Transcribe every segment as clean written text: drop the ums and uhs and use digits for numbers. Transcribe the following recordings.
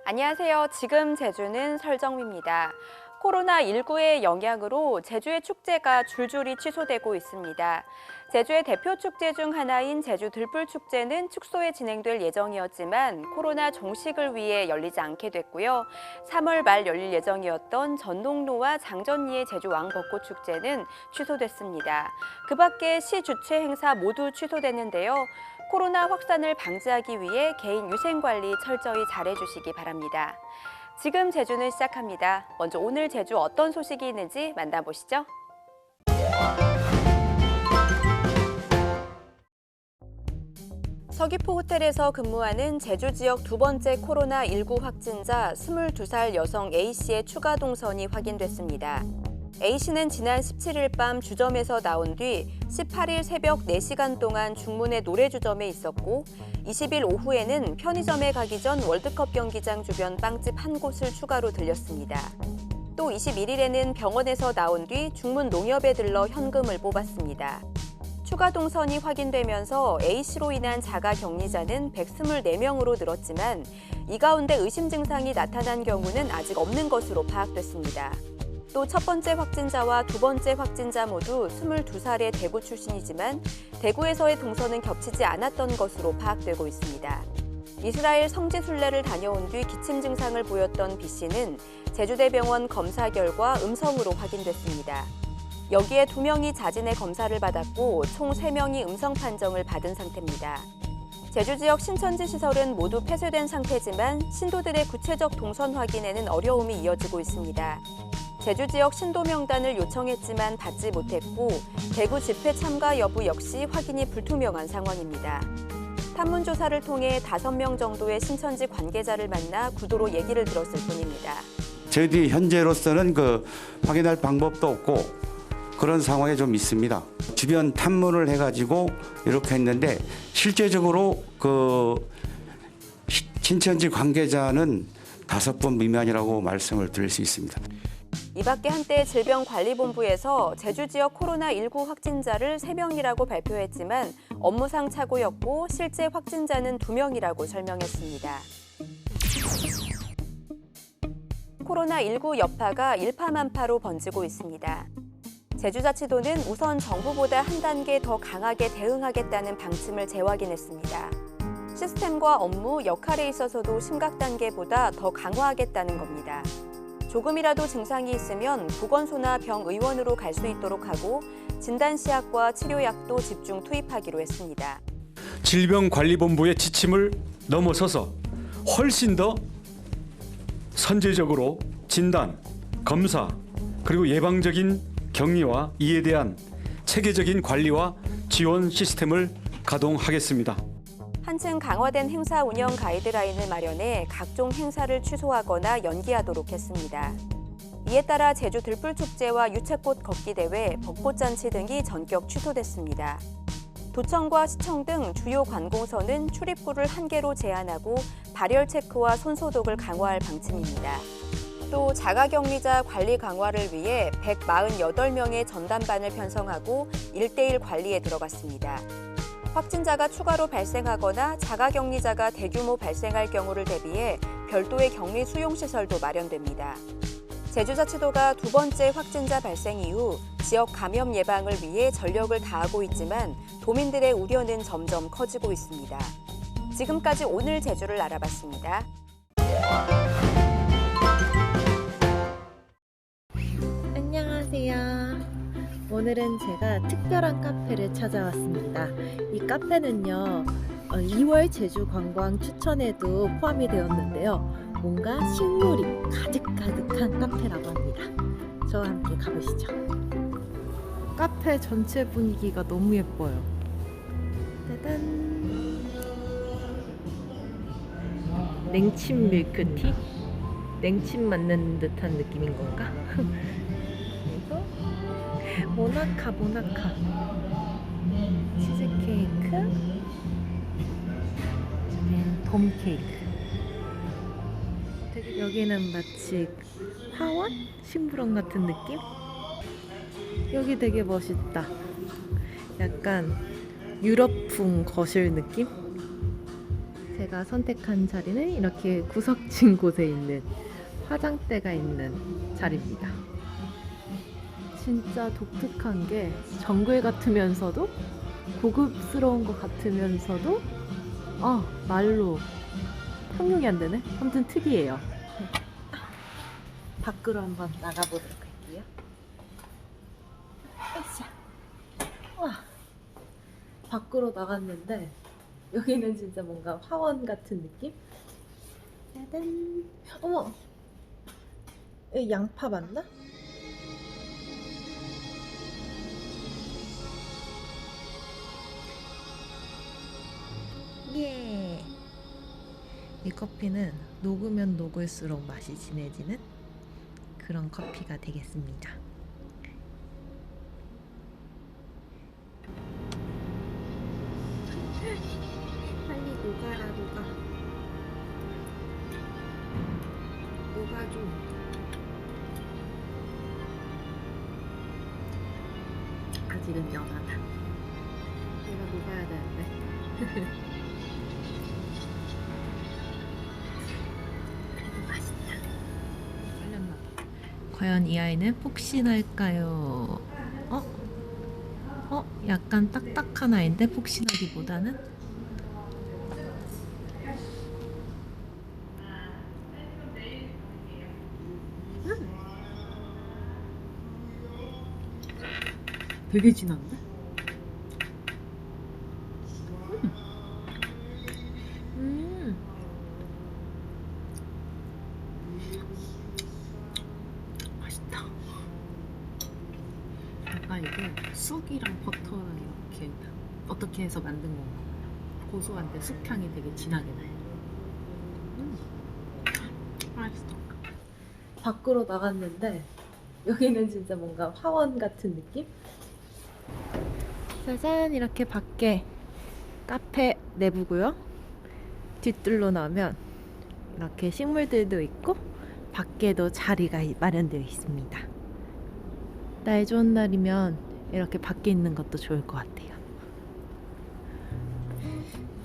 안녕하세요. 지금 제주는 설정미입니다. 코로나19의 영향으로 제주의 축제가 줄줄이 취소되고 있습니다. 제주의 대표 축제 중 하나인 제주 들불축제는 축소에 진행될 예정이었지만 코로나 종식을 위해 열리지 않게 됐고요. 3월 말 열릴 예정이었던 전농로와 장전리의 제주 왕벚꽃축제는 취소됐습니다. 그 밖에 시 주최 행사 모두 취소됐는데요. 코로나 확산을 방지하기 위해 개인 위생관리 철저히 잘해주시기 바랍니다. 지금 제주는 시작합니다. 먼저 오늘 제주 어떤 소식이 있는지 만나보시죠. 서귀포 호텔에서 근무하는 제주 지역 두 번째 코로나19 확진자 22살 여성 A씨의 추가 동선이 확인됐습니다. A씨는 지난 17일 밤 주점에서 나온 뒤 18일 새벽 4시간 동안 중문의 노래주점에 있었고 20일 오후에는 편의점에 가기 전 월드컵 경기장 주변 빵집 한 곳을 추가로 들렸습니다. 또 21일에는 병원에서 나온 뒤 중문 농협에 들러 현금을 뽑았습니다. 추가 동선이 확인되면서 A씨로 인한 자가 격리자는 124명으로 늘었지만 이 가운데 의심 증상이 나타난 경우는 아직 없는 것으로 파악됐습니다. 또 첫 번째 확진자와 두 번째 확진자 모두 22살의 대구 출신이지만 대구에서의 동선은 겹치지 않았던 것으로 파악되고 있습니다. 이스라엘 성지 순례를 다녀온 뒤 기침 증상을 보였던 B씨는 제주대병원 검사 결과 음성으로 확인됐습니다. 여기에 2명이 자진의 검사를 받았고 총 3명이 음성 판정을 받은 상태입니다. 제주 지역 신천지 시설은 모두 폐쇄된 상태지만 신도들의 구체적 동선 확인에는 어려움이 이어지고 있습니다. 제주 지역 신도 명단을 요청했지만 받지 못했고 대구 집회 참가 여부 역시 확인이 불투명한 상황입니다. 탐문 조사를 통해 5명 정도의 신천지 관계자를 만나 구도로 얘기를 들었을 뿐입니다. 저희들이 현재로서는 확인할 방법도 없고 그런 상황에 좀 있습니다. 주변 탐문을 해가지고 이렇게 했는데 실제적으로 신천지 관계자는 5분 미만이라고 말씀을 드릴 수 있습니다. 이 밖에 한때 질병관리본부에서 제주 지역 코로나19 확진자를 3명이라고 발표했지만 업무상 착오였고 실제 확진자는 2명이라고 설명했습니다. 코로나19 여파가 일파만파로 번지고 있습니다. 제주자치도는 우선 정부보다 한 단계 더 강하게 대응하겠다는 방침을 재확인했습니다. 시스템과 업무, 역할에 있어서도 심각 단계보다 더 강화하겠다는 겁니다. 조금이라도 증상이 있으면 보건소나 병의원으로 갈 수 있도록 하고 진단시약과 치료약도 집중 투입하기로 했습니다. 질병관리본부의 지침을 넘어서서 훨씬 더 선제적으로 진단, 검사, 그리고 예방적인 격리와 이에 대한 체계적인 관리와 지원 시스템을 가동하겠습니다. 한층 강화된 행사 운영 가이드라인을 마련해 각종 행사를 취소하거나 연기하도록 했습니다. 이에 따라 제주 들불축제와 유채꽃 걷기 대회, 벚꽃잔치 등이 전격 취소됐습니다. 도청과 시청 등 주요 관공서는 출입구를 1개로 제한하고 발열 체크와 손소독을 강화할 방침입니다. 또 자가격리자 관리 강화를 위해 148명의 전담반을 편성하고 1:1 관리에 들어갔습니다. 확진자가 추가로 발생하거나 자가격리자가 대규모 발생할 경우를 대비해 별도의 격리 수용시설도 마련됩니다. 제주자치도가 두 번째 확진자 발생 이후 지역 감염 예방을 위해 전력을 다하고 있지만 도민들의 우려는 점점 커지고 있습니다. 지금까지 오늘 제주를 알아봤습니다. 안녕하세요. 오늘은 제가 특별한 카페를 찾아왔습니다. 이 카페는요, 2월 제주 관광 추천에도 포함이 되었는데요. 뭔가 식물이 가득가득한 카페라고 합니다. 저와 함께 가보시죠. 카페 전체 분위기가 너무 예뻐요. 짜잔! 냉침 밀크티? 냉침 맞는 듯한 느낌인 건가? 모나카 치즈케이크 돔 케이크. 여기는 마치 화원? 심부름 같은 느낌? 여기 되게 멋있다. 약간 유럽풍 거실 느낌? 제가 선택한 자리는 이렇게 구석진 곳에 있는 화장대가 있는 자리입니다. 진짜 독특한 게 정글 같으면서도 고급스러운 것 같으면서도 말로 상용이 안 되네? 아무튼 특이해요. 밖으로 한번 나가보도록 할게요. 와, 밖으로 나갔는데 여기는 진짜 뭔가 화원 같은 느낌? 짜잔! 어머! 이 양파 맞나? 예! 이 커피는 녹으면 녹을수록 맛이 진해지는 그런 커피가 되겠습니다. 빨리 녹아라, 녹아. 녹아줘. 아직은 연하다. 얘가 녹아야 되는데. 그래도 맛있다. 살렸나 봐. 과연 이 아이는 폭신할까요? 약간 딱딱한 아이인데 폭신하기보다는? 되게 진한데? 맛있다. 약간 이게 쑥이랑 버터랑 이렇게 어떻게 해서 만든 건가 봐요. 고소한데 쑥향이 되게 진하게 나요. 맛있어. 밖으로 나갔는데 여기는 진짜 뭔가 화원 같은 느낌? 짜잔, 이렇게 밖에 카페 내부고요. 뒤뜰로 나면 이렇게 식물들도 있고 밖에도 자리가 마련되어 있습니다. 날 좋은 날이면 이렇게 밖에 있는 것도 좋을 것 같아요.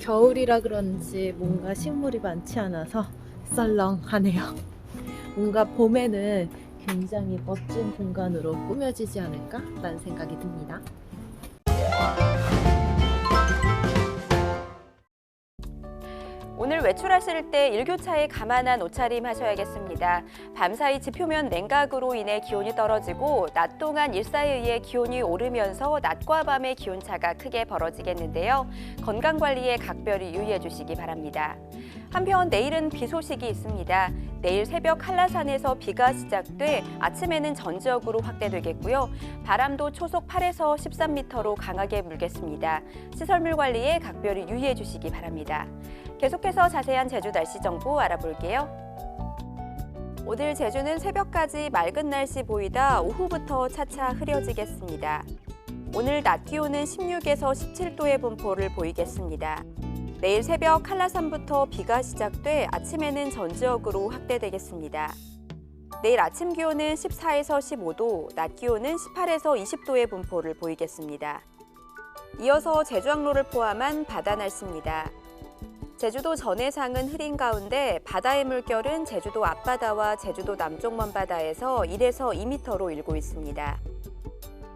겨울이라 그런지 뭔가 식물이 많지 않아서 썰렁하네요. 뭔가 봄에는 굉장히 멋진 공간으로 꾸며지지 않을까? 라는 생각이 듭니다. 오늘 외출하실 때 일교차에 감안한 옷차림 하셔야겠습니다. 밤사이 지표면 냉각으로 인해 기온이 떨어지고 낮 동안 일사에 의해 기온이 오르면서 낮과 밤의 기온차가 크게 벌어지겠는데요. 건강관리에 각별히 유의해 주시기 바랍니다. 한편 내일은 비 소식이 있습니다. 내일 새벽 한라산에서 비가 시작돼 아침에는 전 지역으로 확대되겠고요. 바람도 초속 8에서 13m로 강하게 불겠습니다. 시설물 관리에 각별히 유의해 주시기 바랍니다. 계속해서 자세한 제주 날씨 정보 알아볼게요. 오늘 제주는 새벽까지 맑은 날씨 보이다 오후부터 차차 흐려지겠습니다. 오늘 낮 기온은 16에서 17도의 분포를 보이겠습니다. 내일 새벽 한라산부터 비가 시작돼 아침에는 전 지역으로 확대되겠습니다. 내일 아침 기온은 14에서 15도, 낮 기온은 18에서 20도의 분포를 보이겠습니다. 이어서 제주항로를 포함한 바다 날씨입니다. 제주도 전해상은 흐린 가운데 바다의 물결은 제주도 앞바다와 제주도 남쪽 먼바다에서 1에서 2m로 일고 있습니다.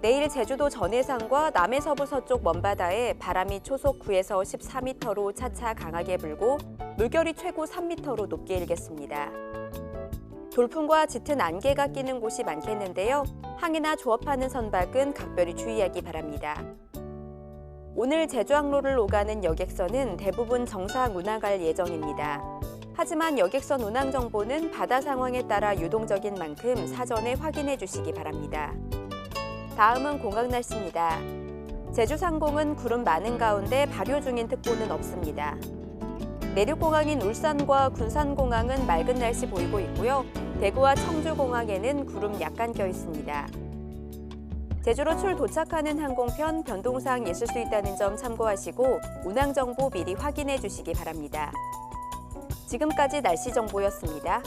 내일 제주도 전해상과 남해서부 서쪽 먼바다에 바람이 초속 9에서 14m로 차차 강하게 불고 물결이 최고 3m로 높게 일겠습니다. 돌풍과 짙은 안개가 끼는 곳이 많겠는데요. 항해나 조업하는 선박은 각별히 주의하기 바랍니다. 오늘 제주항로를 오가는 여객선은 대부분 정상 운항할 예정입니다. 하지만 여객선 운항 정보는 바다 상황에 따라 유동적인 만큼 사전에 확인해 주시기 바랍니다. 다음은 공항 날씨입니다. 제주상공은 구름 많은 가운데 발효 중인 특보는 없습니다. 내륙공항인 울산과 군산공항은 맑은 날씨 보이고 있고요. 대구와 청주공항에는 구름 약간 껴 있습니다. 제주로 출 도착하는 항공편 변동사항 있을 수 있다는 점 참고하시고 운항 정보 미리 확인해 주시기 바랍니다. 지금까지 날씨 정보였습니다.